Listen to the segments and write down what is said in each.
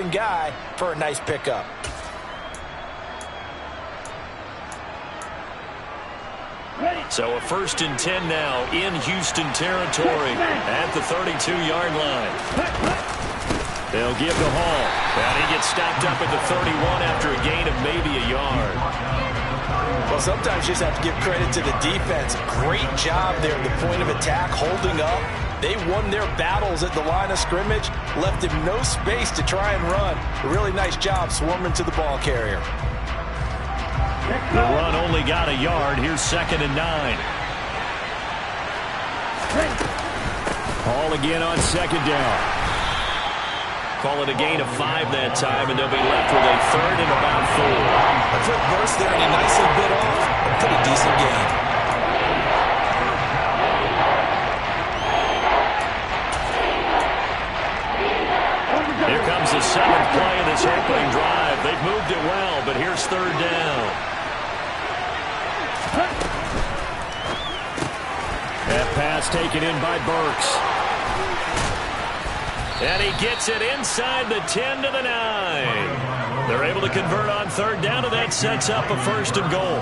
open guy for a nice pickup. So a 1st and 10 now in Houston territory at the 32-yard line. They'll give to Hall. And he gets stopped up at the 31 after a gain of maybe a yard. Well, sometimes you just have to give credit to the defense. Great job there at the point of attack, holding up. They won their battles at the line of scrimmage, left him no space to try and run. A really nice job swarming to the ball carrier. The run only got a yard. Here's 2nd and 9. Hall again on 2nd down. Call it a gain of 5 that time, and they'll be left with a 3rd and about 4. A quick burst there, and he nicely bit off a pretty decent gain. Here comes the 7th play of this opening drive. They've moved it well, but here's 3rd down. That pass taken in by Burks. And he gets it inside the 10 to the 9. They're able to convert on 3rd down, and that sets up a 1st and goal.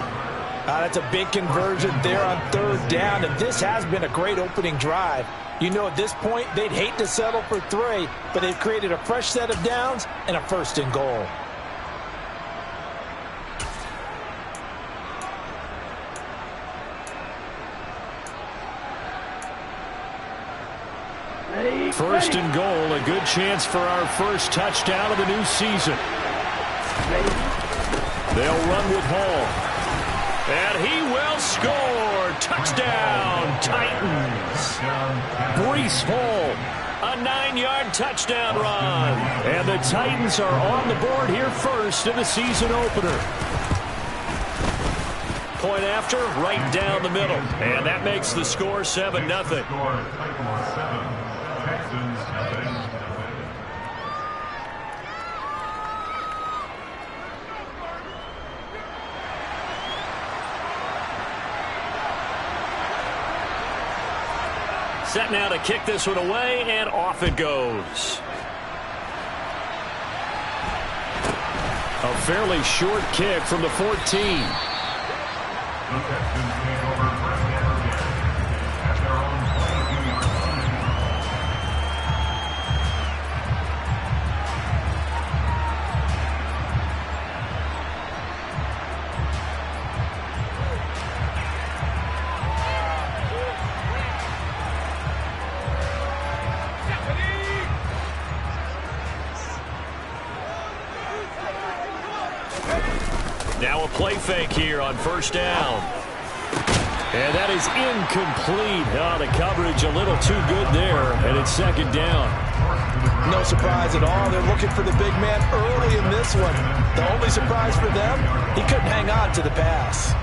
That's a big conversion there on 3rd down, and this has been a great opening drive. You know, at this point, they'd hate to settle for 3, but they've created a fresh set of downs and a 1st and goal. First and goal, a good chance for our first touchdown of the new season. They'll run with Hall. And he will score. Touchdown, Titans. Breece Hall, a 9-yard touchdown run. And the Titans are on the board here first in the season opener. Point after, right down the middle. And that makes the score 7-0. Set now to kick this one away, and off it goes. A fairly short kick from the 14. Now a play fake here on 1st down. And that is incomplete. Oh, the coverage a little too good there, and it's 2nd down. No surprise at all. They're looking for the big man early in this one. The only surprise for them, he couldn't hang on to the pass.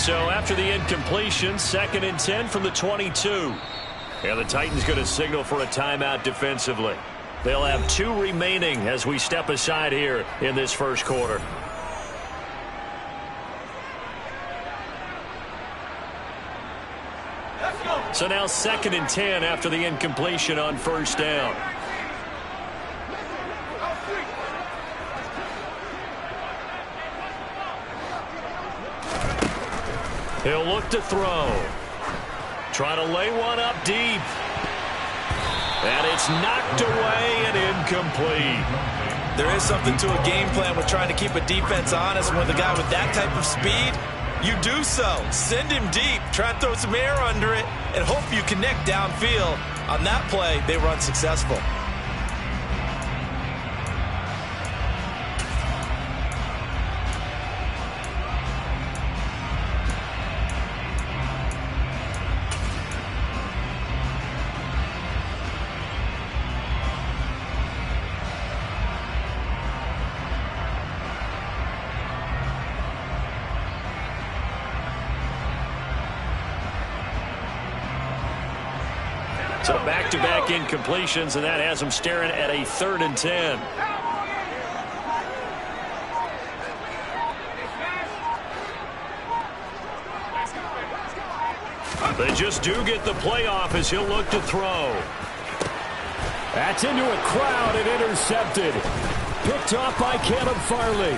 So after the incompletion, 2nd and 10 from the 22. And the Titans going to signal for a timeout defensively. They'll have 2 remaining as we step aside here in this first quarter. So now 2nd and 10 after the incompletion on 1st down. He'll look to throw. Try to lay one up deep. And it's knocked away and incomplete. There is something to a game plan with trying to keep a defense honest. With a guy with that type of speed, you do so. Send him deep. Try to throw some air under it and hope you connect downfield. On that play, they were unsuccessful. So back-to-back incompletions, and that has them staring at a 3rd and 10. They just do get the playoff as he'll look to throw. That's into a crowd and intercepted. Picked off by Caleb Farley.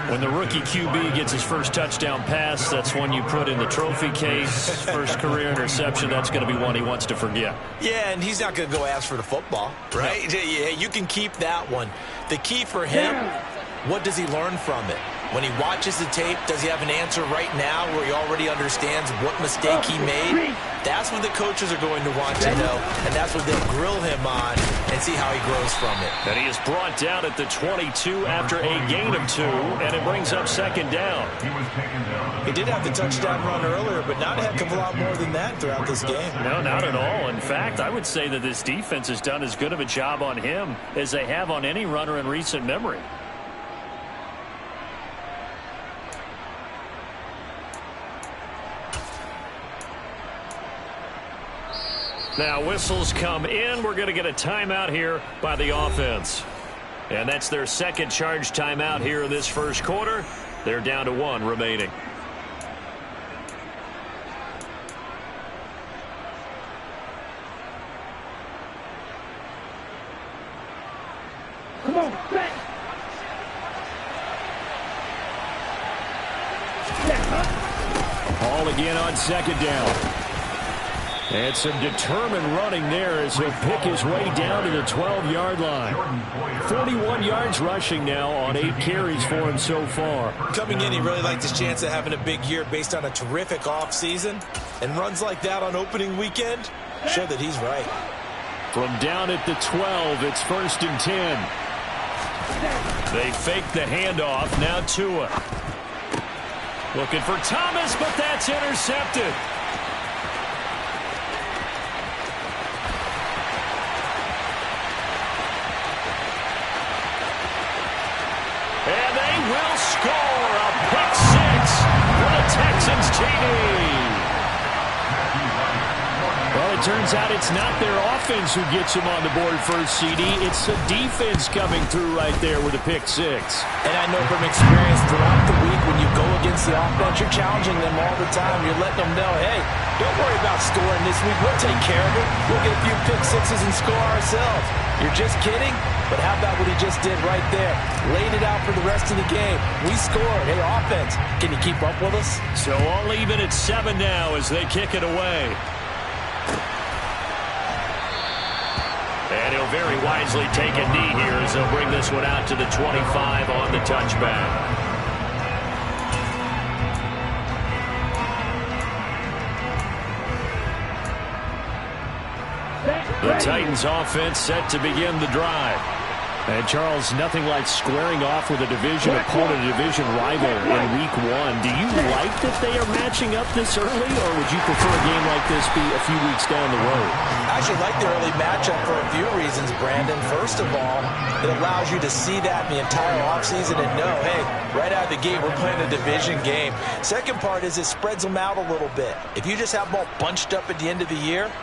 When the rookie QB gets his first touchdown pass, that's one you put in the trophy case. First career interception, that's going to be one he wants to forget. Yeah, and he's not going to go ask for the football, right? No. Yeah, you can keep that one. The key for him, what does he learn from it? When he watches the tape, does he have an answer right now where he already understands what mistake he made? That's what the coaches are going to want to know, and that's what they'll grill him on and see how he grows from it. And he is brought down at the 22 after a gain of 2, and it brings up second down. He did have the touchdown run earlier, but not a heck of a lot more than that throughout this game. No, not at all. In fact, I would say that this defense has done as good of a job on him as they have on any runner in recent memory. Now whistles come in. We're going to get a timeout here by the offense. And that's their second charge timeout here in this first quarter. They're down to 1 remaining. Come on, back. Ball again on second down. And some determined running there as he'll pick his way down to the 12-yard line. 41 yards rushing now on 8 carries for him so far. Coming in, he really liked his chance of having a big year based on a terrific offseason. And runs like that on opening weekend show that he's right. From down at the 12, it's 1st and 10. They fake the handoff. Now Tua. Looking for Thomas, but that's intercepted. And they will score a pick 6 for the Texans TD. Well, it turns out it's not their offense who gets them on the board first, CD. It's the defense coming through right there with a pick 6. And I know from experience throughout the week when you go against the offense, you're challenging them all the time. You're letting them know, hey, don't worry about scoring this week. We'll take care of it. We'll get a few pick 6s and score ourselves. You're just kidding? But how about what he just did right there? Laid it out for the rest of the game. We scored. Hey, offense, can you keep up with us? So all even at 7 now as they kick it away. And he'll very wisely take a knee here as they'll bring this one out to the 25 on the touchback. The Titans offense set to begin the drive. And Charles, nothing like squaring off with a division opponent, a division rival in week 1. Do you like that they are matching up this early, or would you prefer a game like this be a few weeks down the road? I actually like the early matchup for a few reasons, Brandon. First of all, it allows you to see that in the entire offseason and know, hey, right out of the gate, we're playing a division game. Second part is it spreads them out a little bit. If you just have them all bunched up at the end of the year,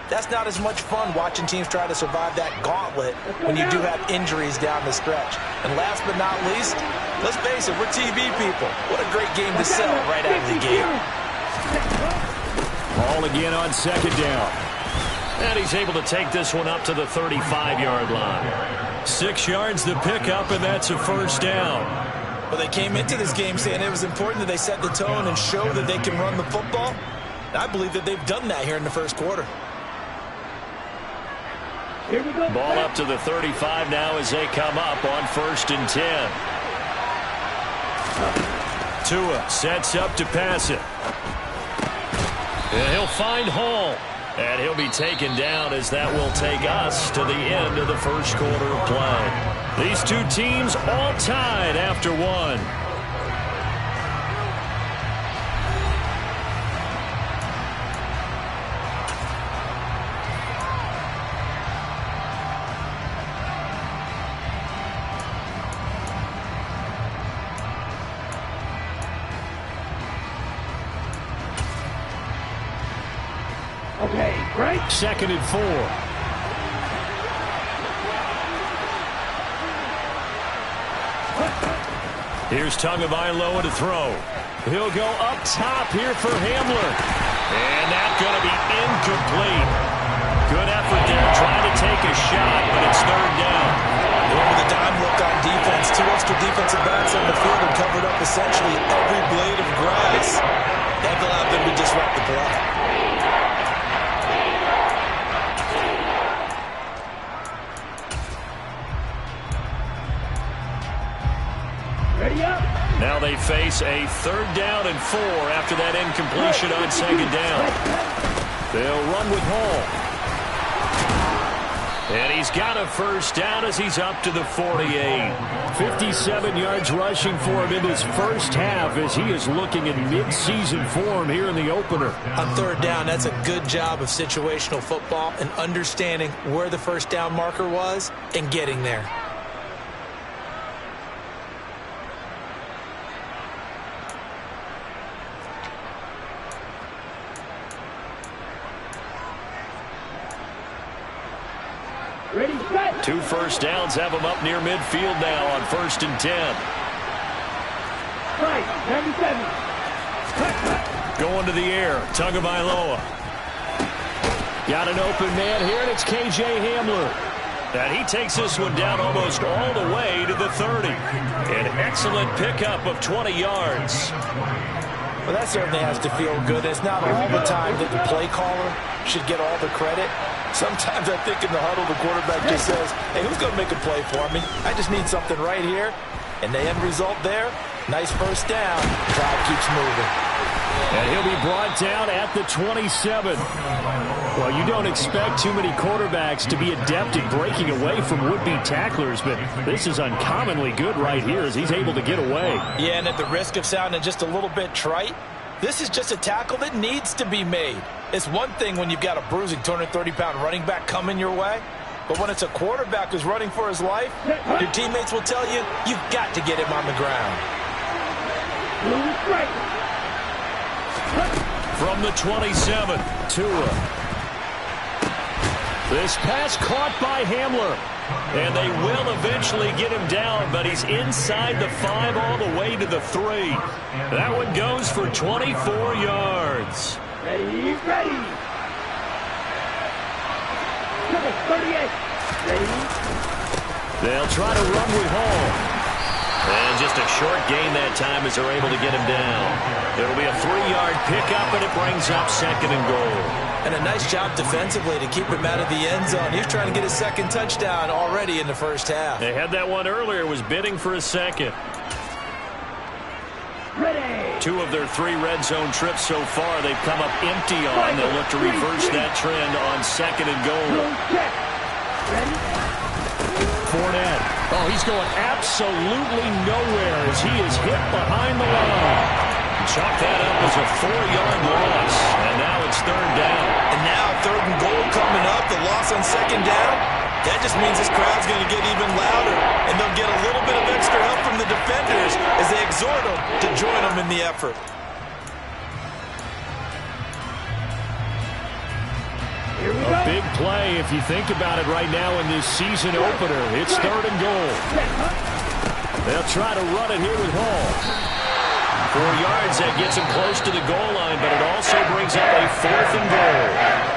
that's not as much fun watching teams try to survive that gauntlet when you do have injuries down the stretch. And last but not least, let's face it, we're TV people. What a great game to sell right out of the gate. Ball again on second down. And he's able to take this one up to the 35-yard line. 6 yards to pick up, and that's a first down. Well, they came into this game saying it was important that they set the tone and show that they can run the football. And I believe that they've done that here in the first quarter. Ball up to the 35 now as they come up on 1st and 10. Tua sets up to pass it. And he'll find Hall. And he'll be taken down as that will take us to the end of the first quarter of play. These two teams all tied after 1. Okay, great. 2nd and 4. Here's Tagovailoa to throw. He'll go up top here for Hamler. And that's going to be incomplete. Good effort there trying to take a shot, but it's third down. Going with a dime look on defense. 2 extra defensive backs on the field and covered up essentially every blade of grass. That allowed them to disrupt the play. Now they face a 3rd down and 4 after that incompletion on 2nd down. They'll run with Hall. And he's got a 1st down as he's up to the 48. 57 yards rushing for him in his first half as he is looking in mid-season form here in the opener. On 3rd down, that's a good job of situational football and understanding where the 1st down marker was and getting there. Ready, set. 2 first downs have him up near midfield now on 1st and 10. Right, 97. Going to the air, Tagovailoa. Got an open man here, and it's KJ Hamler. And he takes this one down almost all the way to the 30. An excellent pickup of 20 yards. Well, that certainly has to feel good. It's not all the time that the play caller should get all the credit. Sometimes I think in the huddle, the quarterback just says, hey, who's going to make a play for me? I just need something right here. And the end result there, nice 1st down. Drive keeps moving. And he'll be brought down at the 27. Well, you don't expect too many quarterbacks to be adept at breaking away from would-be tacklers, but this is uncommonly good right here as he's able to get away. Yeah, and at the risk of sounding just a little bit trite, this is just a tackle that needs to be made. It's one thing when you've got a bruising 230-pound running back coming your way, but when it's a quarterback who's running for his life, your teammates will tell you, you've got to get him on the ground. From the 27, Tua. This pass caught by Hamler. And they will eventually get him down, but he's inside the 5 all the way to the 3. That one goes for 24 yards. Ready, ready. 38. Ready. They'll try to run with Hall. And just a short gain that time as they're able to get him down. It'll be a 3-yard pickup, and it brings up 2nd and goal. And a nice job defensively to keep him out of the end zone. He's trying to get his 2nd touchdown already in the first half. They had that one earlier, was bidding for a 2nd. Ready. 2 of their 3 red zone trips so far, they've come up empty on. They'll look to reverse that trend on 2nd and goal. Fournette. Oh, he's going absolutely nowhere as he is hit behind the line. Chalk that up as a 4-yard loss. And now it's 3rd down. And now 3rd and goal coming up. The loss on 2nd down. That just means this crowd's going to get even louder. And they'll get a little bit of extra help from the defenders as they exhort them to join them in the effort. A big play if you think about it right now in this season opener. It's 3rd and goal. They'll try to run it here with Hall. 4 yards, that gets him close to the goal line, but it also brings up a 4th and goal.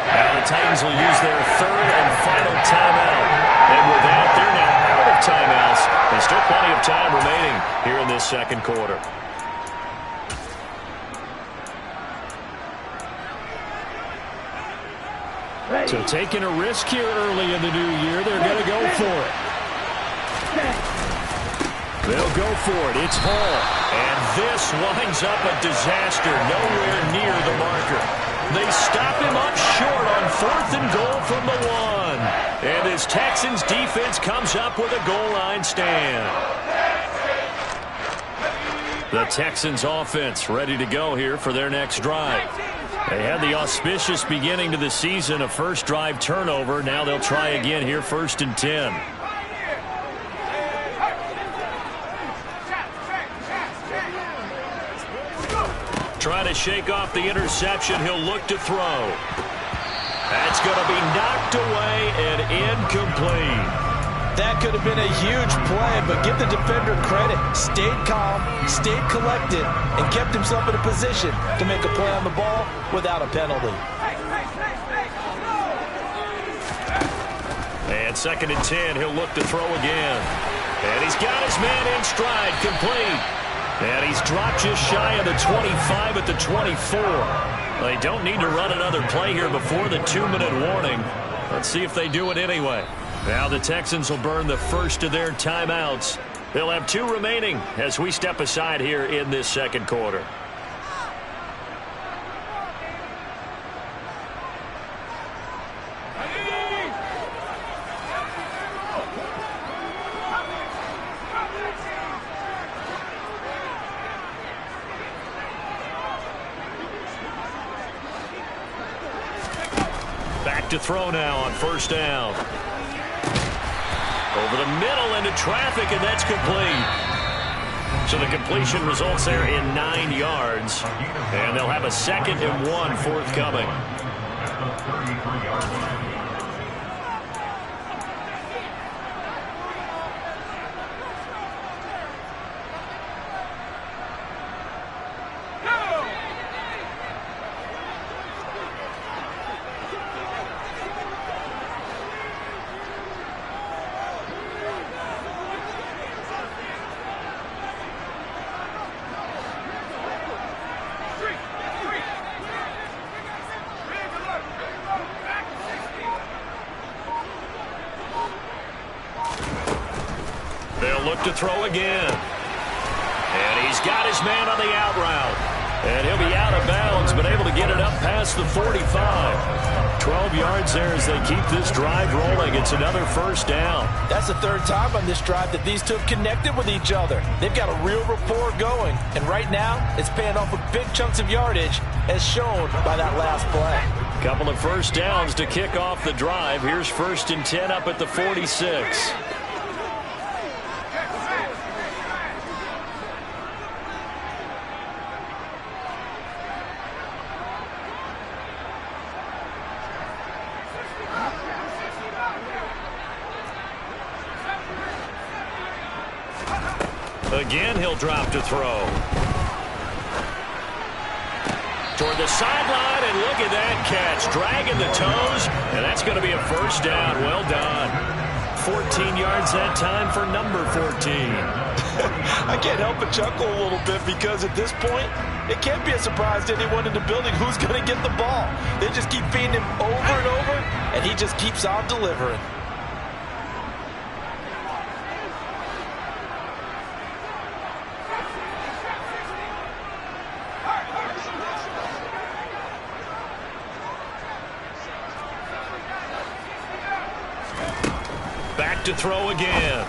Now the Titans will use their 3rd and final timeout. And with that, they're now out of timeouts. There's still plenty of time remaining here in this 2nd quarter. So taking a risk here early in the new year, they're going to go for it. They'll go for it. It's Hall. And this winds up a disaster nowhere near the marker. They stop him up short on 4th and goal from the 1. And his Texans defense comes up with a goal line stand. The Texans offense ready to go here for their next drive. They had the auspicious beginning to the season, a first drive turnover. Now they'll try again here, 1st and 10. Trying to shake off the interception. He'll look to throw. That's going to be knocked away and incomplete. That could have been a huge play, but give the defender credit. Stayed calm, stayed collected, and kept himself in a position to make a play on the ball without a penalty. And 2nd and 10, he'll look to throw again. And he's got his man in stride, complete. And he's dropped just shy of the 25 at the 24. They don't need to run another play here before the 2-minute warning. Let's see if they do it anyway. Now the Texans will burn the first of their timeouts. They'll have 2 remaining as we step aside here in this 2nd quarter. Back to throw now on 1st down. Over the middle into traffic, and that's complete. So the completion results there in 9 yards. And they'll have a 2nd and 1 forthcoming. Look to throw again. And he's got his man on the out route. And he'll be out of bounds, but able to get it up past the 45. 12 yards there as they keep this drive rolling. It's another 1st down. That's the 3rd time on this drive that these 2 have connected with each other. They've got a real rapport going. And right now, it's paying off with big chunks of yardage, as shown by that last play. Couple of 1st downs to kick off the drive. Here's 1st and 10 up at the 46. Again, he'll drop to throw. Toward the sideline, and look at that catch. Dragging the toes, and that's going to be a 1st down. Well done. 14 yards that time for number 14. I can't help but chuckle a little bit because at this point, it can't be a surprise to anyone in the building who's going to get the ball. They just keep feeding him over and over, and he just keeps on delivering. Back to throw again.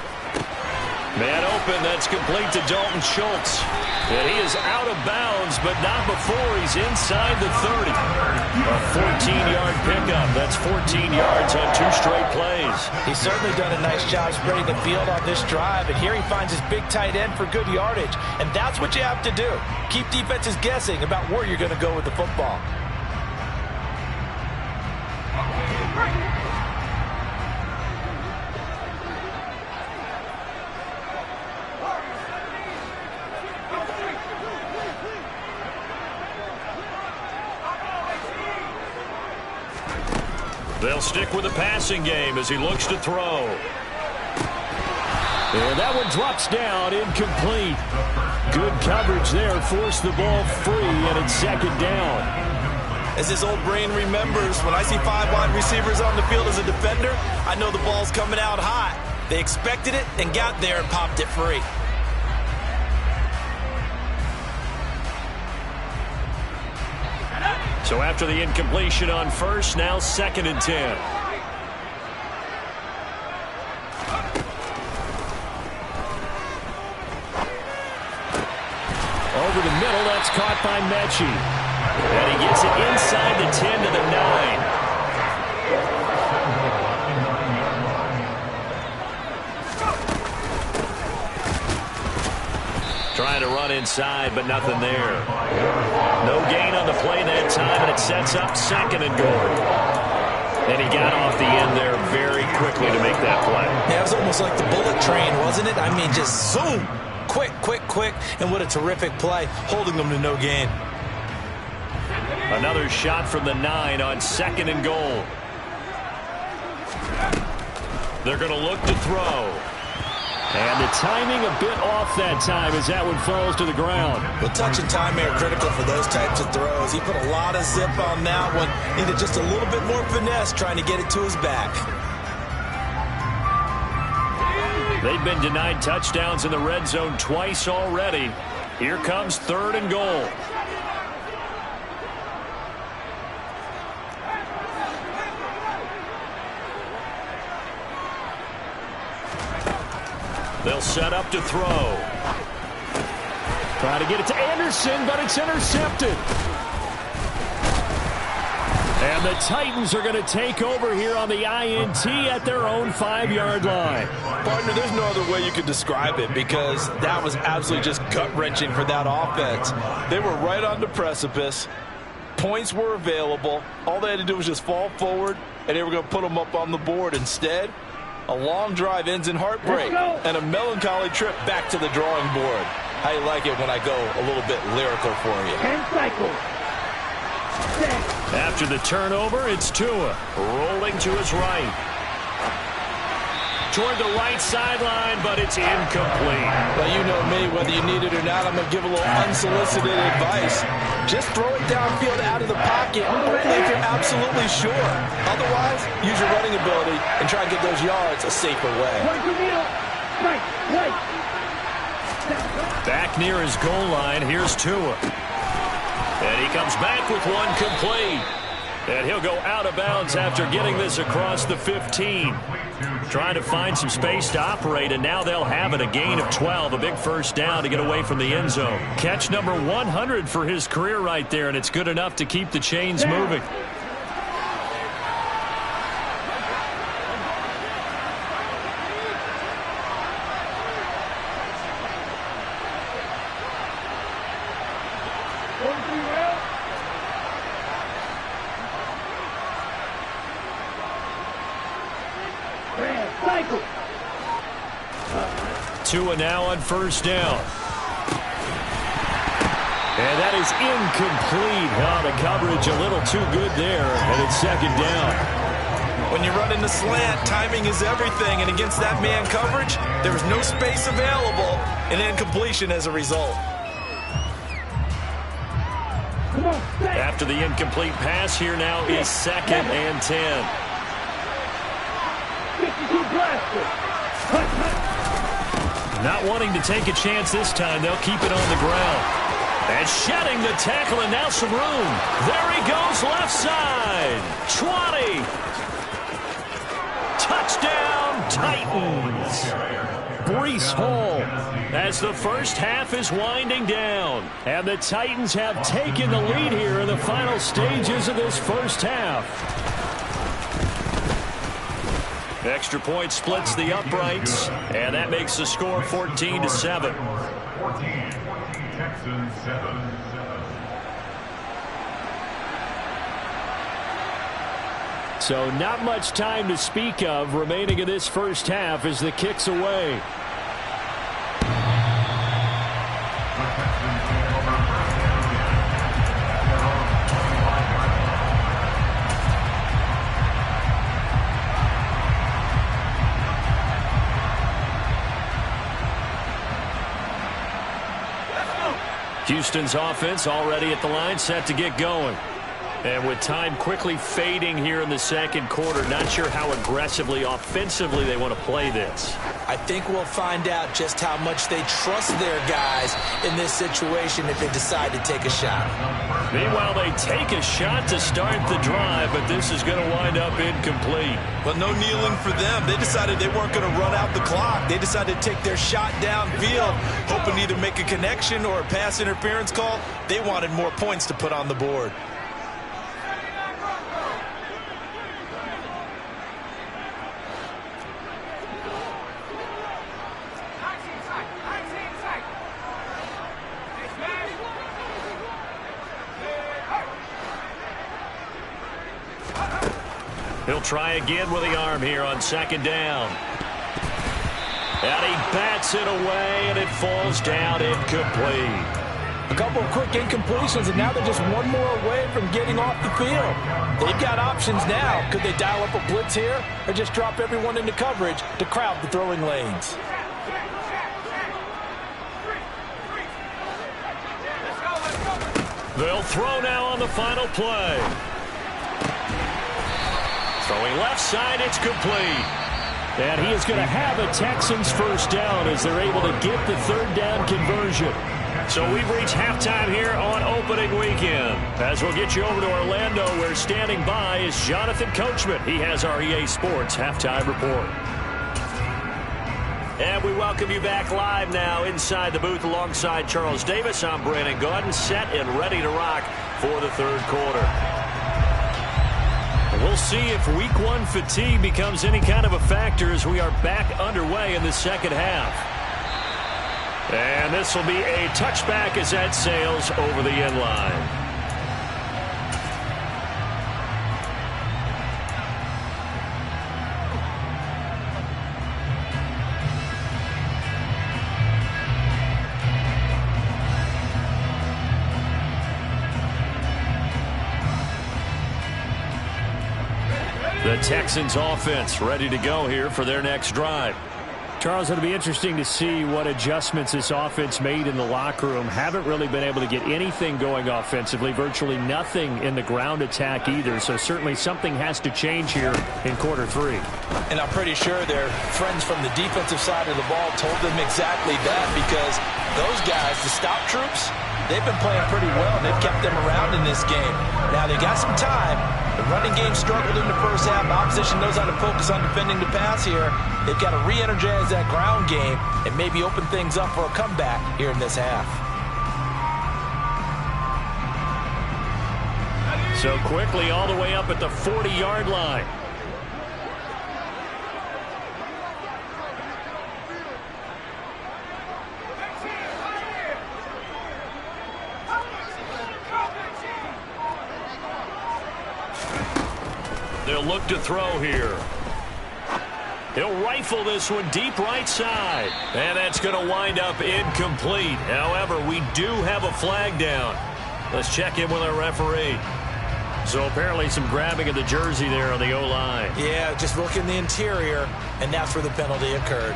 Man open, that's complete to Dalton Schultz. And he is out of bounds, but not before he's inside the 30. A 14-yard pickup. That's 14 yards on 2 straight plays. He's certainly done a nice job spreading the field on this drive, and here he finds his big tight end for good yardage. And that's what you have to do. Keep defenses guessing about where you're going to go with the football. They'll stick with the passing game as he looks to throw. And that one drops down, incomplete. Good coverage there, forced the ball free, and it's 2nd down. As his old brain remembers, when I see 5 wide receivers on the field as a defender, I know the ball's coming out hot. They expected it and got there and popped it free. So after the incompletion on 1st, now 2nd and 10. Over the middle, that's caught by Mechie. And he gets it inside the 10 to the 9. Trying to run inside, but nothing there. No gain on the play that time, and it sets up 2nd and goal. And he got off the end there very quickly to make that play. Yeah, it was almost like the bullet train, wasn't it? I mean, just zoom. Quick, quick, quick. And what a terrific play, holding them to no gain. Another shot from the 9 on 2nd and goal. They're going to look to throw. And the timing a bit off that time as that one falls to the ground. Well, touch and timing are critical for those types of throws. He put a lot of zip on that one. Needed just a little bit more finesse trying to get it to his back. They've been denied touchdowns in the red zone twice already. Here comes 3rd and goal. They'll set up to throw. Trying to get it to Anderson, but it's intercepted. And the Titans are going to take over here on the INT at their own 5-yard line. Partner, there's no other way you could describe it because that was absolutely just gut-wrenching for that offense. They were right on the precipice. Points were available. All they had to do was just fall forward, and they were going to put them up on the board. Instead, a long drive ends in heartbreak and a melancholy trip back to the drawing board. How you like it when I go a little bit lyrical for you? 10 cycles. After the turnover, it's Tua rolling to his right. Toward the right sideline, but it's incomplete. Well, you know me, whether you need it or not, I'm going to give a little unsolicited advice. Just throw it downfield out of the pocket, only if you're absolutely sure. Otherwise, use your running ability and try and get those yards a safer way. Back near his goal line, here's Tua. And he comes back with one complete. And he'll go out of bounds after getting this across the 15. Trying to find some space to operate, and now they'll have it. A gain of 12, a big first down to get away from the end zone. Catch number 100 for his career right there, and it's good enough to keep the chains moving. Tua now on first down. And that is incomplete. Oh, the coverage a little too good there, and it's 2nd down. When you run in the slant, timing is everything, and against that man coverage, there was no space available, and incompletion as a result. After the incomplete pass, here now is 2nd and 10. Not wanting to take a chance this time, they'll keep it on the ground. And shedding the tackle, and now some room. There he goes, left side. 20. Touchdown, Titans. Breece Hall. As the first half is winding down. And the Titans have taken the lead here in the final stages of this first half. Extra point splits the uprights, and that makes the score 14-7. So not much time to speak of remaining in this first half as the kick's away. Houston's offense already at the line, set to get going. And with time quickly fading here in the second quarter, not sure how aggressively, offensively they want to play this. I think we'll find out just how much they trust their guys in this situation if they decide to take a shot. Meanwhile, they take a shot to start the drive, but this is going to wind up incomplete. But no kneeling for them. They decided they weren't going to run out the clock. They decided to take their shot downfield, hoping to either make a connection or a pass interference call. They wanted more points to put on the board. He'll try again with the arm here on second down. And he bats it away, and it falls down incomplete. A couple of quick incompletions, and now they're just one more away from getting off the field. They've got options now. Could they dial up a blitz here or just drop everyone into coverage to crowd the throwing lanes? They'll throw now on the final play. Throwing left side, it's complete. And he is going to have a Texans first down as they're able to get the third down conversion. So we've reached halftime here on opening weekend. As we'll get you over to Orlando, where standing by is Jonathan Coachman. He has our EA Sports halftime report. And we welcome you back live now inside the booth alongside Charles Davis. I'm Brandon Gaudin, set and ready to rock for the third quarter. We'll see if week one fatigue becomes any kind of a factor as we are back underway in the second half. And this will be a touchback as that sails over the end line. The Texans offense ready to go here for their next drive. Charles, it'll be interesting to see what adjustments this offense made in the locker room. Haven't really been able to get anything going offensively, virtually nothing in the ground attack either. So certainly something has to change here in quarter three. And I'm pretty sure their friends from the defensive side of the ball told them exactly that, because those guys, the stop troops, they've been playing pretty well, and they've kept them around in this game. Now, they got some time. The running game struggled in the first half. Opposition knows how to focus on defending the pass here. They've got to re-energize that ground game and maybe open things up for a comeback here in this half. So quickly all the way up at the 40-yard line. They'll look to throw here. He'll rifle this one deep right side. And that's going to wind up incomplete. However, we do have a flag down. Let's check in with our referee. So apparently some grabbing of the jersey there on the O-line. Yeah, just look in the interior, and that's where the penalty occurred.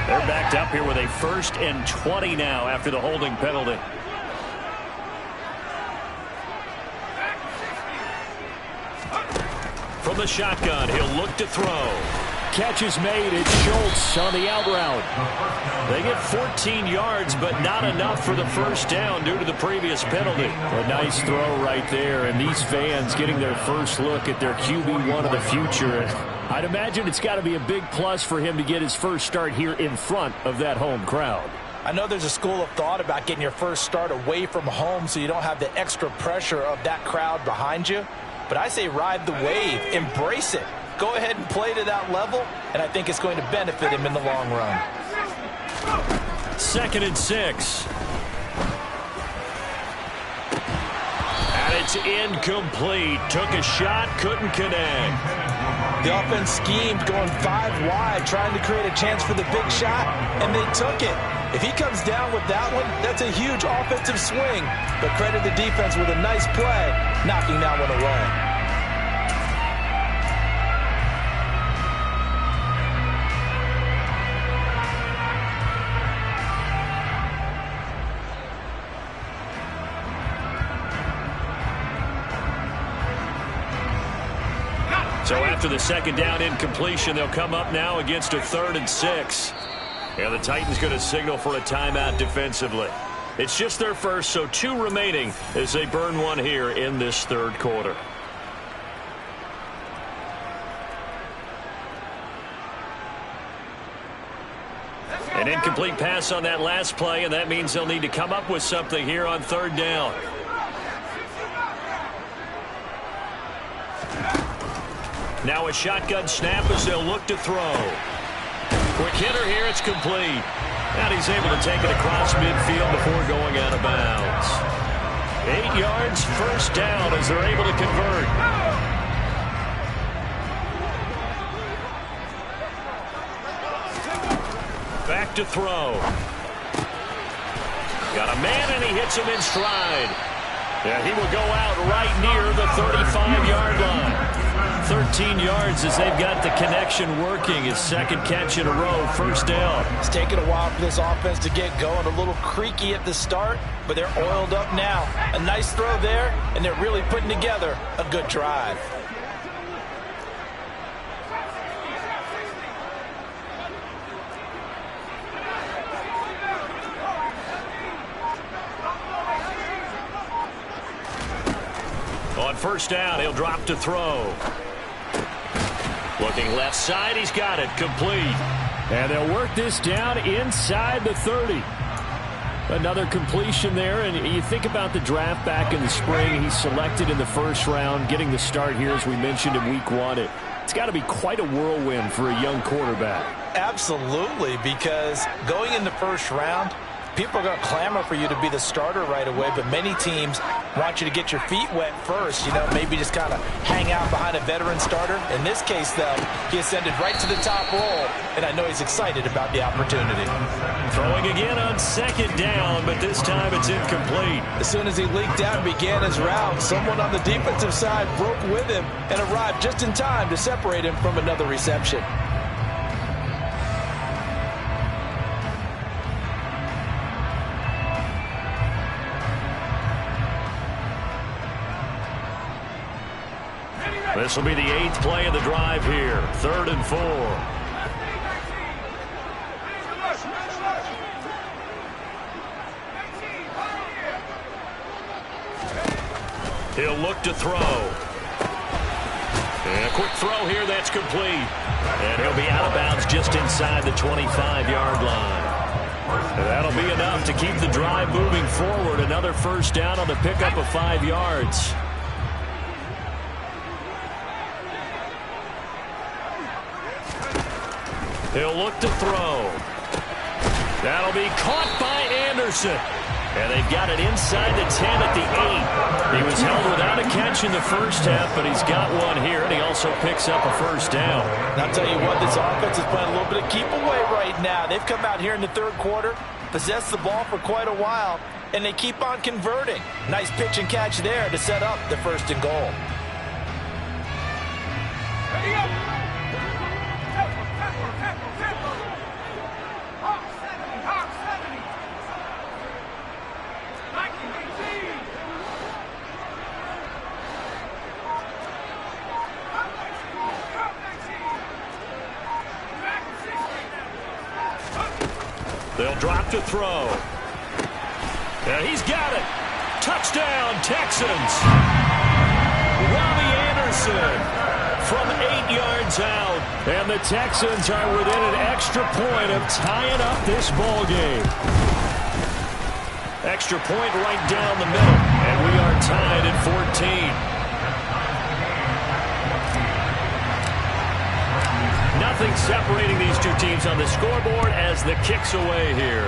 They're backed up here with a 1st and 20 now after the holding penalty. From the shotgun, he'll look to throw. Catch is made. It's Schultz on the out route. They get 14 yards, but not enough for the first down due to the previous penalty. A nice throw right there, and these fans getting their first look at their QB1 of the future. I'd imagine it's got to be a big plus for him to get his first start here in front of that home crowd. I know there's a school of thought about getting your first start away from home so you don't have the extra pressure of that crowd behind you. But I say ride the wave, embrace it. Go ahead and play to that level, and I think it's going to benefit him in the long run. 2nd and 6. And it's incomplete. Took a shot, couldn't connect. The offense schemed, going 5 wide, trying to create a chance for the big shot, and they took it. If he comes down with that one, that's a huge offensive swing. But credit the defense with a nice play, knocking that one away. So after the 2nd down incompletion, they'll come up now against a 3rd and 6. And the Titans going to signal for a timeout defensively. It's just their first, so 2 remaining as they burn one here in this third quarter. An incomplete pass on that last play, and that means they'll need to come up with something here on 3rd down. Now a shotgun snap as they'll look to throw. Quick hitter here, it's complete. And he's able to take it across midfield before going out of bounds. 8 yards, first down as they're able to convert. Back to throw. Got a man, and he hits him in stride. Yeah, he will go out right near the 35-yard line. 13 yards as they've got the connection working. His second catch in a row, first down. It's taken a while for this offense to get going. A little creaky at the start, but they're oiled up now. A nice throw there, and they're really putting together a good drive. On first down, he'll drop to throw. Looking left side, he's got it, complete. And they'll work this down inside the 30. Another completion there, and you think about the draft back in the spring. He's selected in the first round, getting the start here, as we mentioned, in week 1. It's got to be quite a whirlwind for a young quarterback. Absolutely, because going in the first round, people are going to clamor for you to be the starter right away, but many teams want you to get your feet wet first, maybe just kind of hang out behind a veteran starter. In this case, though, he ascended right to the top roll, and I know he's excited about the opportunity. Throwing again on second down, but this time it's incomplete. As soon as he leaked out and began his route, someone on the defensive side broke with him and arrived just in time to separate him from another reception. This will be the 8th play of the drive here. 3rd and 4. He'll look to throw. And a quick throw here, that's complete. And he'll be out of bounds just inside the 25-yard line. And that'll be enough to keep the drive moving forward. Another first down on the pickup of 5 yards. He'll look to throw. That'll be caught by Anderson. And they've got it inside the 10 at the 8. He was held without a catch in the first half, but he's got one here, and he also picks up a first down. And I'll tell you what, this offense is playing a little bit of keep away right now. They've come out here in the third quarter, possessed the ball for quite a while, and they keep on converting. Nice pitch and catch there to set up the 1st and goal. Ready up. They'll drop to throw. And he's got it. Touchdown, Texans. Robbie Anderson from 8 yards out. And the Texans are within an extra point of tying up this ball game. Extra point right down the middle. And we are tied at 14. Nothing separating these two teams on the scoreboard as the kick's away here.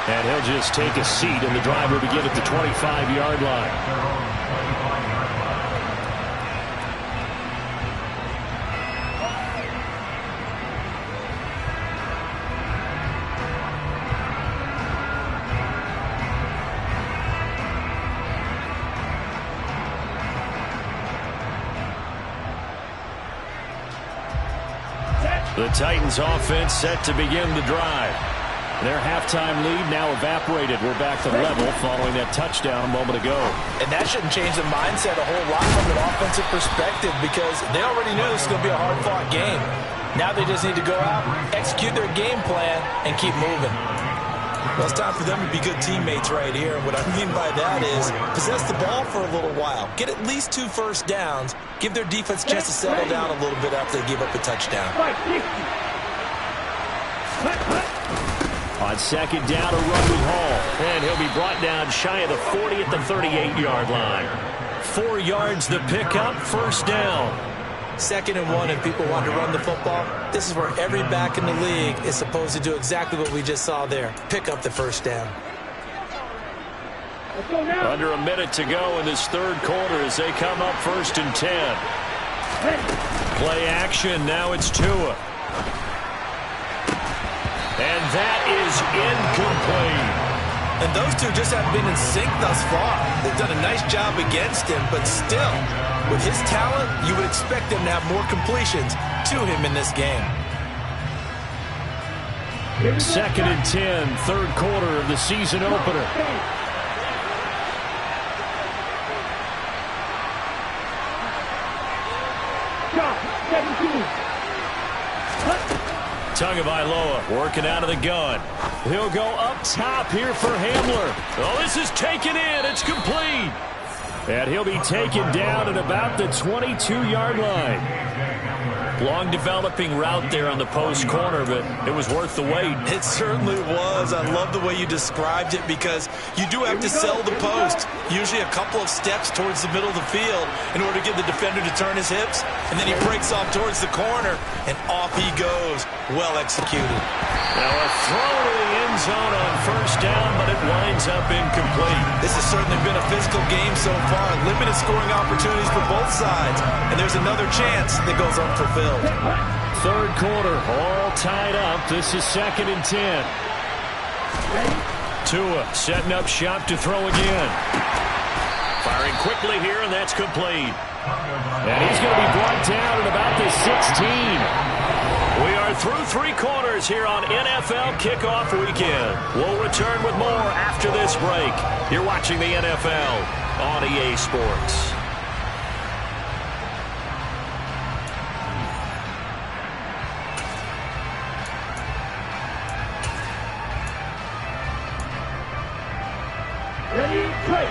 And he'll just take a seat, and the drive will begin at the 25-yard line. The Titans offense set to begin the drive. Their halftime lead now evaporated. We're back to level following that touchdown a moment ago. And that shouldn't change the mindset a whole lot from an offensive perspective, because they already knew this was going to be a hard-fought game. Now they just need to go out, execute their game plan, and keep moving. Well, it's time for them to be good teammates right here. And what I mean by that is possess the ball for a little while. Get at least 2 first downs. Give their defense a chance to settle down a little bit after they give up a touchdown. On second down, a run with Hall. And he'll be brought down shy of the 40 at the 38-yard line. 4 yards the pickup, first down. 2nd and 1 if people want to run the football. This is where every back in the league is supposed to do exactly what we just saw there. Pick up the first down. Under a minute to go in this third quarter as they come up 1st and 10. Play action. Now it's Tua. And that is incomplete. And those two just haven't been in sync thus far. They've done a nice job against him, but still, with his talent, you would expect them to have more completions to him in this game. 2nd and 10, third quarter of the season opener. Tagovailoa working out of the gun. He'll go up top here for Hamler. Oh, this is taken in. It's complete. And he'll be taken down at about the 22-yard line. Long developing route there on the post corner, but it was worth the wait. It certainly was. I love the way you described it because you do have to sell the post. Usually a couple of steps towards the middle of the field in order to get the defender to turn his hips. And then he breaks off towards the corner, and off he goes. Well executed. Now a throw to the end zone on 1st down, but it winds up incomplete. This has certainly been a physical game so far. Limited scoring opportunities for both sides. And there's another chance that goes unfulfilled. Third quarter, all tied up. This is 2nd and 10. Tua setting up shop to throw again. Firing quickly here, and that's complete. And he's going to be brought down at about the 16. We are through 3 quarters here on NFL Kickoff Weekend. We'll return with more after this break. You're watching the NFL on EA Sports.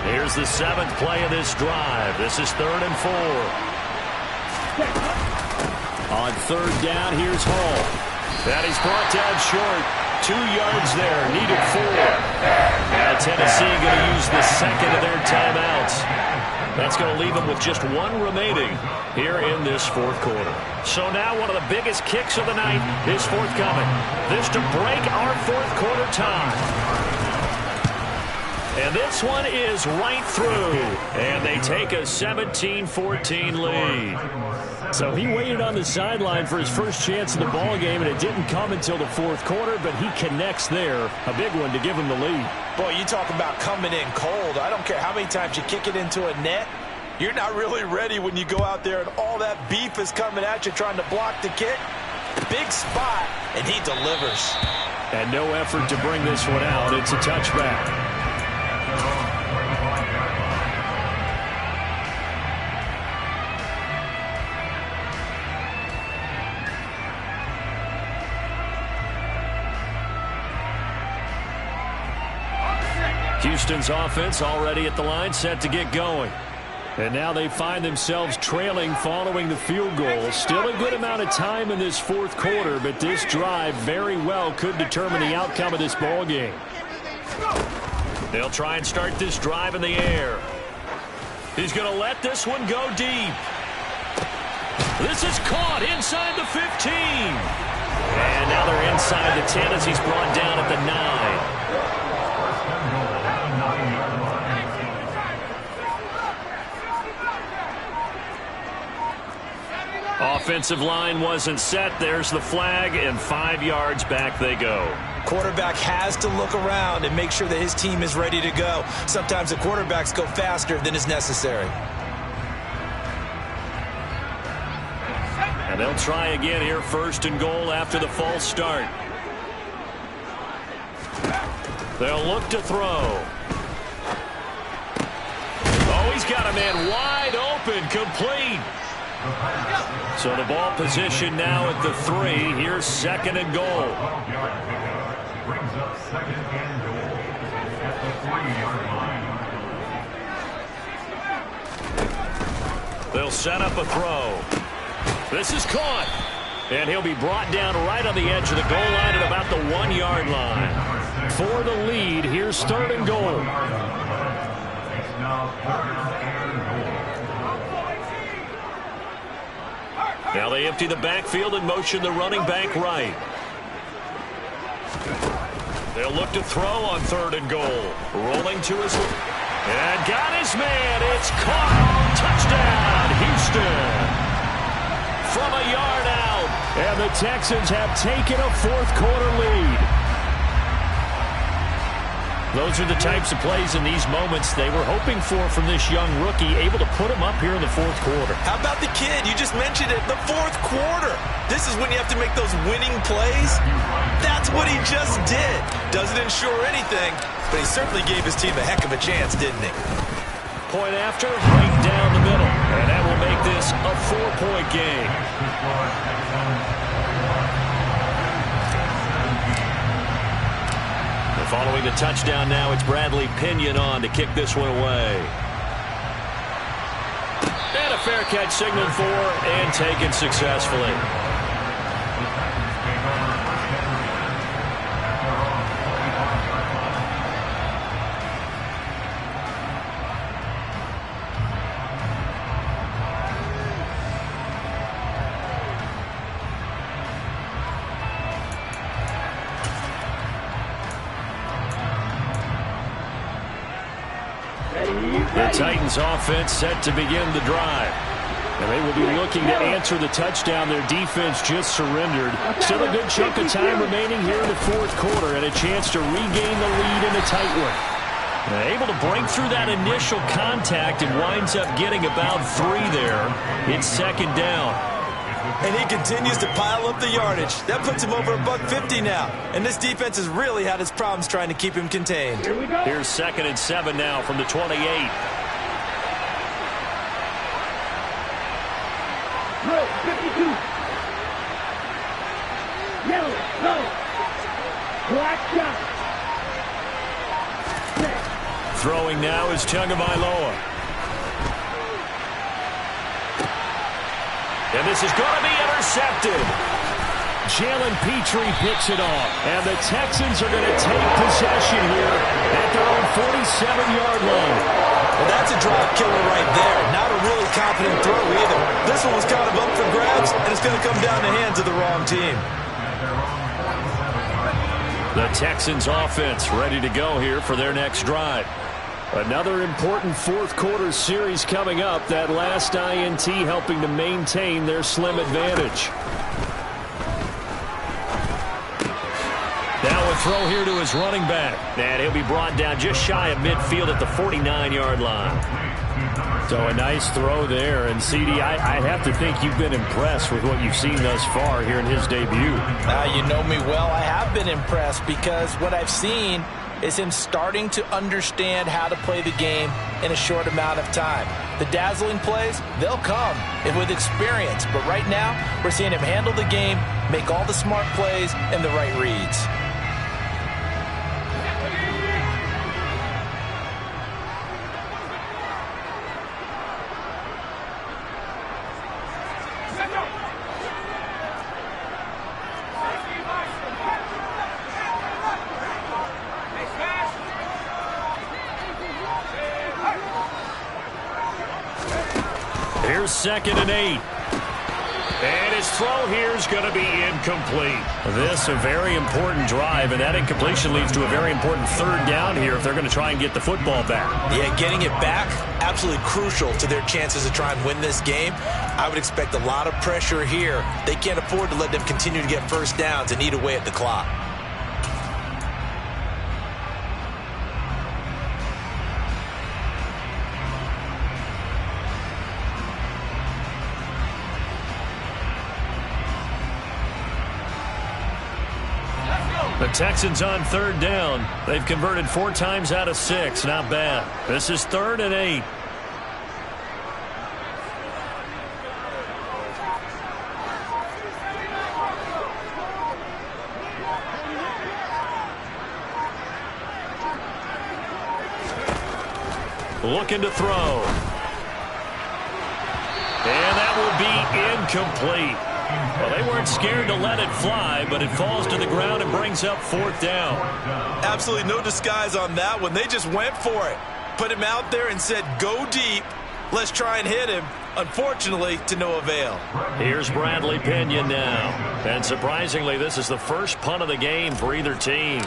Here's the 7th play of this drive. This is 3rd and 4. On 3rd down, here's Hall. That is brought down short. 2 yards there, needed 4. Now Tennessee going to use the 2nd of their timeouts. That's going to leave them with just 1 remaining here in this 4th quarter. So now one of the biggest kicks of the night is forthcoming. This to break our 4th quarter tie. And this one is right through. And they take a 17-14 lead. So he waited on the sideline for his first chance in the ball game, and it didn't come until the 4th quarter, but he connects there. A big one to give him the lead. Boy, you talk about coming in cold. I don't care how many times you kick it into a net. You're not really ready when you go out there and all that beef is coming at you trying to block the kick. Big spot, and he delivers. And no effort to bring this one out. It's a touchback. Houston's offense already at the line, set to get going. And now they find themselves trailing following the field goal. Still a good amount of time in this 4th quarter, but this drive very well could determine the outcome of this ball game. They'll try and start this drive in the air. He's going to let this one go deep. This is caught inside the 15. And now they're inside the 10 as he's brought down at the 9. Offensive line wasn't set. There's the flag, and 5 yards back they go. Quarterback has to look around and make sure that his team is ready to go. Sometimes the quarterbacks go faster than is necessary. And they'll try again here, 1st and goal after the false start. They'll look to throw. Oh, he's got a man wide open, complete. So the ball position now at the 3. Here's 2nd and goal. Brings up 2nd and goal at the 3-yard line. They'll set up a throw. This is caught. And he'll be brought down right on the edge of the goal line at about the 1-yard line. For the lead, here's 3rd and goal. Now they empty the backfield and motion the running back right. They'll look to throw on 3rd and goal. Rolling to his... And got his man. It's caught. Touchdown, Houston. From a yard out. And the Texans have taken a 4th quarter lead. Those are the types of plays in these moments they were hoping for from this young rookie, able to put him up here in the 4th quarter. How about the kid? You just mentioned it, the 4th quarter. This is when you have to make those winning plays. That's what he just did. Doesn't ensure anything, but he certainly gave his team a heck of a chance, didn't he? Point after, right down the middle. And that will make this a 4-point game. Following the touchdown now, it's Bradley Pinion on to kick this one away. And a fair catch signaled for and taken successfully. The Titans offense set to begin the drive. And they will be looking to answer the touchdown their defense just surrendered. Still a good chunk of time remaining here in the 4th quarter and a chance to regain the lead in a tight one. Able to break through that initial contact and winds up getting about 3 there. It's 2nd down. And he continues to pile up the yardage. That puts him over $150 now. And this defense has really had its problems trying to keep him contained. Here's 2nd and 7 now from the 28. Row 52. Yellow, go. Black shot. Throwing now is Tagovailoa. And this is going to be intercepted. Jalen Petrie picks it off. And the Texans are going to take possession here at their own 47-yard line. Well, that's a drop killer right there. Not a really confident throw either. This one was kind of up for grabs, and it's going to come down the hands of the wrong team. The Texans offense ready to go here for their next drive. Another important 4th quarter series coming up. That last INT helping to maintain their slim advantage. Now a throw here to his running back. And he'll be brought down just shy of midfield at the 49-yard line. So a nice throw there. And, CD, I have to think you've been impressed with what you've seen thus far here in his debut. You know me well. I have been impressed because what I've seen is him starting to understand how to play the game in a short amount of time. The dazzling plays, they'll come with experience. But right now, we're seeing him handle the game, make all the smart plays, and the right reads. Here's 2nd and 8. And his throw here is going to be incomplete. This a very important drive, and that incompletion leads to a very important 3rd down here if they're going to try and get the football back. Yeah, getting it back, absolutely crucial to their chances to try and win this game. I would expect a lot of pressure here. They can't afford to let them continue to get 1st downs and eat away at the clock. The Texans on 3rd down. They've converted 4 times out of 6. Not bad. This is 3rd and 8. Looking to throw. And that will be incomplete. Well, they weren't scared to let it fly, but it falls to the ground and brings up 4th down. Absolutely no disguise on that one. They just went for it. Put him out there and said, go deep. Let's try and hit him. Unfortunately, to no avail. Here's Bradley Pinion now. And surprisingly, this is the first punt of the game for either team.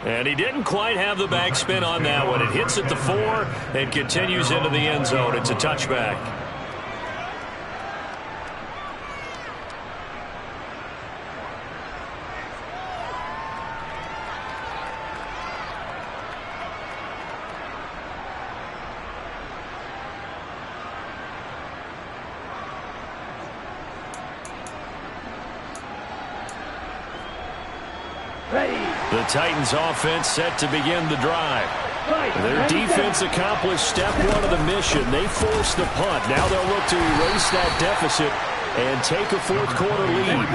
And he didn't quite have the backspin on that one. It hits at the 4 and continues into the end zone. It's a touchback. The Titans offense set to begin the drive. Their defense accomplished step 1 of the mission. They forced the punt. Now they'll look to erase that deficit and take a fourth quarter lead.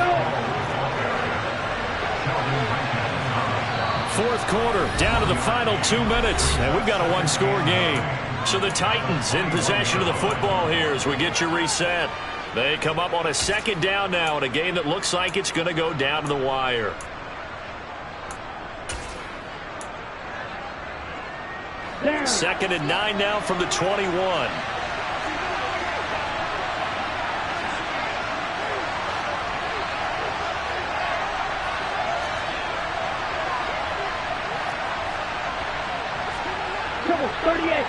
Fourth quarter, down to the final 2 minutes, and we've got a one-score game. So the Titans in possession of the football here as we get your reset. They come up on a second down now in a game that looks like it's going to go down to the wire. Second and 9 now from the 21. Double 38.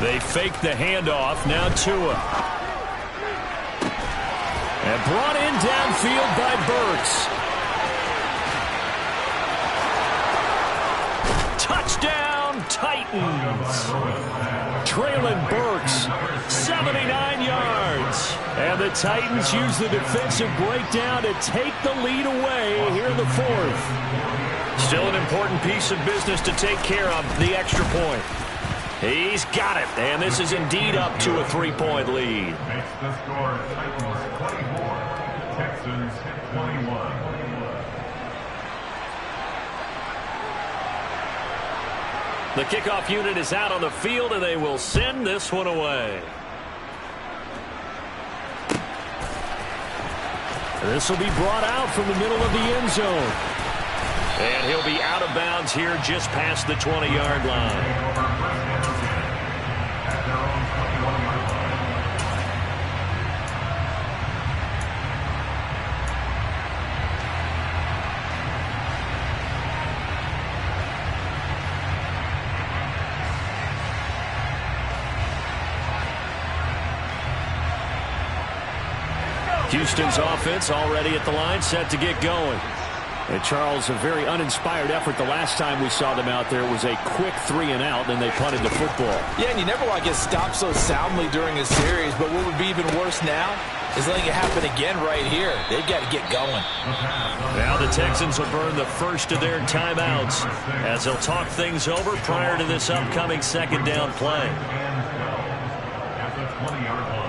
They fake the handoff. Now Tua. And brought in downfield by Burks. Touchdown, Titans. Traylon Burks, 79 yards. And the Titans use the defensive breakdown to take the lead away here in the fourth. Still an important piece of business to take care of, the extra point. He's got it, and this is indeed up to a 3-point lead. Makes the score Titans 24, Texans 21. The kickoff unit is out on the field, and they will send this one away. This will be brought out from the middle of the end zone. And he'll be out of bounds here just past the 20-yard line. Houston's offense already at the line, set to get going. And Charles, a very uninspired effort the last time we saw them out there. It was a quick 3 and out, and they punted the football. Yeah, and you never want to get stopped so soundly during a series, but what would be even worse now is letting it happen again right here. They've got to get going. Now the Texans will burn the first of their timeouts as they'll talk things over prior to this upcoming second down play. At the 20-yard line.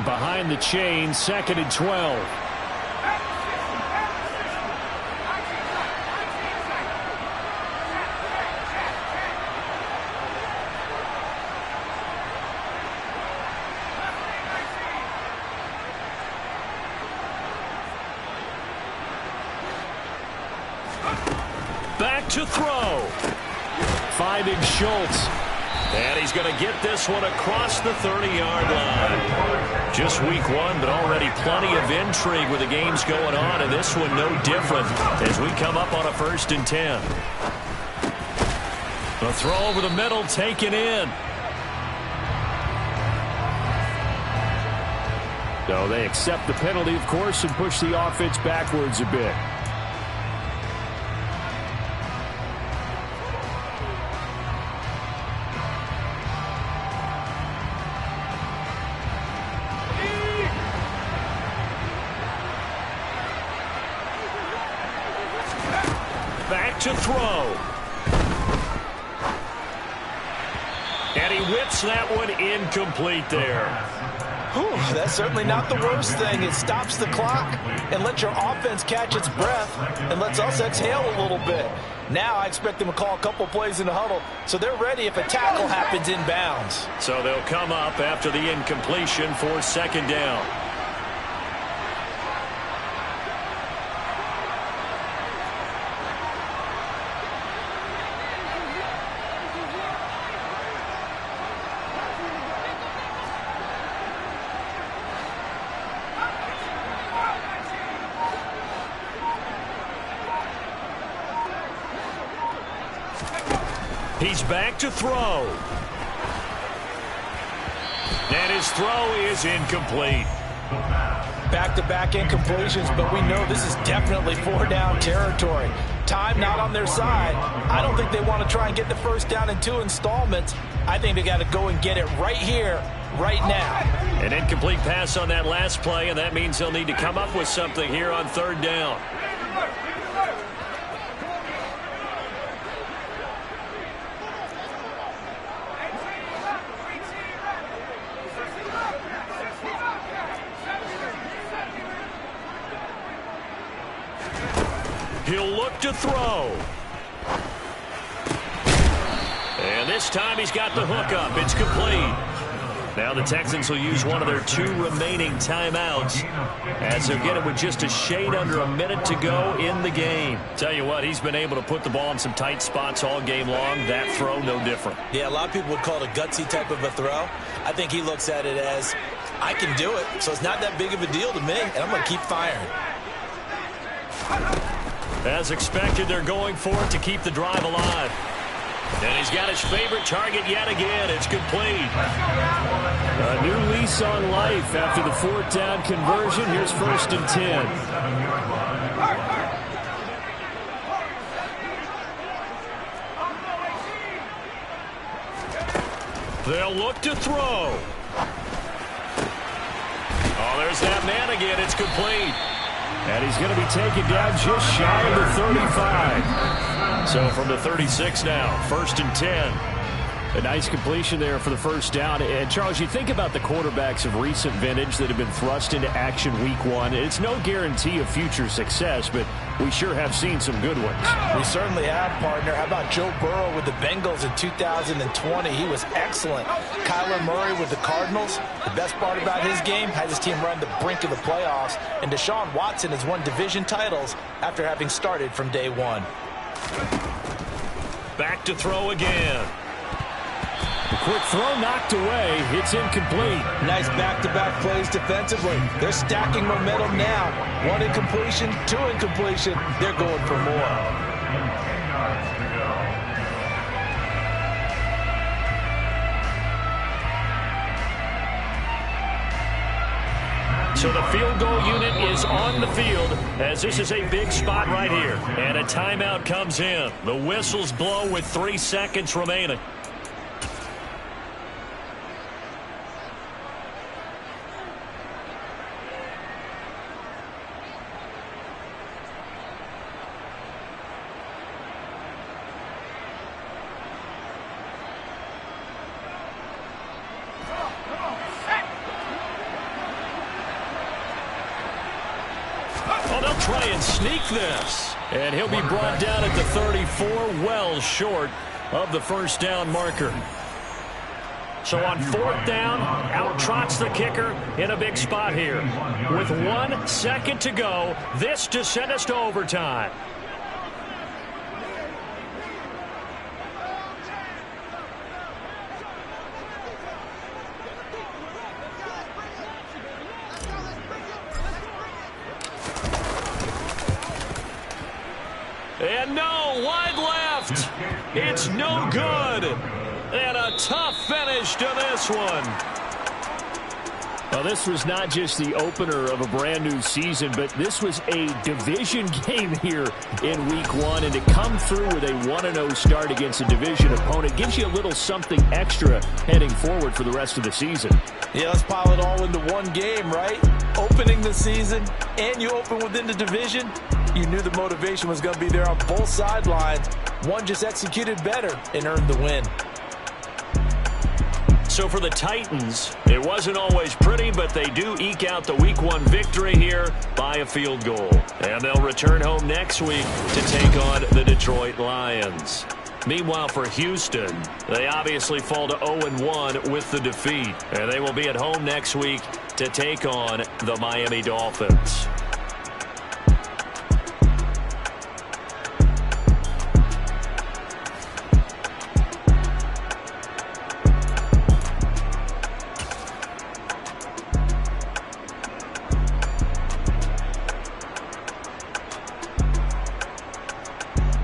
Behind the chain, second and 12. Back to throw. Finding Schultz. And he's going to get this one across the 30-yard line. Just week 1, but already plenty of intrigue with the games going on, and this one no different as we come up on a 1st and 10. The throw over the middle taken in. So they accept the penalty, of course, and push the offense backwards a bit. Back to throw. whips that one incomplete there. Whew, that's certainly not the worst thing. It stops the clock and lets your offense catch its breath and lets us exhale a little bit. Now I expect them to call a couple plays in the huddle so they're ready if a tackle happens inbounds. So they'll come up after the incompletion for second down. He's back to throw. And his throw is incomplete. Back-to-back incompletions, but we know this is definitely four-down territory. Time not on their side. I don't think they want to try and get the first down in 2 installments. I think they got to go and get it right here, right now. An incomplete pass on that last play, and that means they'll need to come up with something here on third down. He'll look to throw. And this time he's got the hook up. It's complete. Now the Texans will use one of their 2 remaining timeouts as they'll get it with just a shade under a minute to go in the game. Tell you what, he's been able to put the ball in some tight spots all game long. That throw, no different. Yeah, a lot of people would call it a gutsy type of a throw. I think he looks at it as, I can do it, so it's not that big of a deal to me, and I'm going to keep firing. As expected, they're going for it to keep the drive alive. And he's got his favorite target yet again. It's complete. A new lease on life after the 4th down conversion. Here's 1st and 10. They'll look to throw. Oh, there's that man again. It's complete. And he's going to be taken down just shy of the 35. So from the 36 now, 1st and 10. A nice completion there for the first down. And, Charles, you think about the quarterbacks of recent vintage that have been thrust into action week 1. It's no guarantee of future success, but we sure have seen some good ones. We certainly have, partner. How about Joe Burrow with the Bengals in 2020? He was excellent. Kyler Murray with the Cardinals. The best part about his game, had his team run the brink of the playoffs. And Deshaun Watson has won division titles after having started from day 1. Back to throw again. A quick throw knocked away. It's incomplete. Nice back-to-back plays defensively. They're stacking momentum now. 1 incompletion, 2 incompletion. They're going for more. So the field goal unit is on the field as this is a big spot right here. And a timeout comes in. The whistles blow with 3 seconds remaining. Try and sneak this. And he'll be brought down at the 34, well short of the first down marker. So on 4th down, out trots the kicker in a big spot here. With 1 second to go, this to send us to overtime. And no, wide left. It's no good. And a tough finish to this one. Well, this was not just the opener of a brand new season, but this was a division game here in week 1. And to come through with a 1-0 start against a division opponent gives you a little something extra heading forward for the rest of the season. Yeah, let's pile it all into one game, right? Opening the season, and you open within the division. You knew the motivation was going to be there on both sidelines. One just executed better and earned the win. So for the Titans, it wasn't always pretty, but they do eke out the Week 1 victory here by a field goal. And they'll return home next week to take on the Detroit Lions. Meanwhile, for Houston, they obviously fall to 0-1 with the defeat. And they will be at home next week to take on the Miami Dolphins.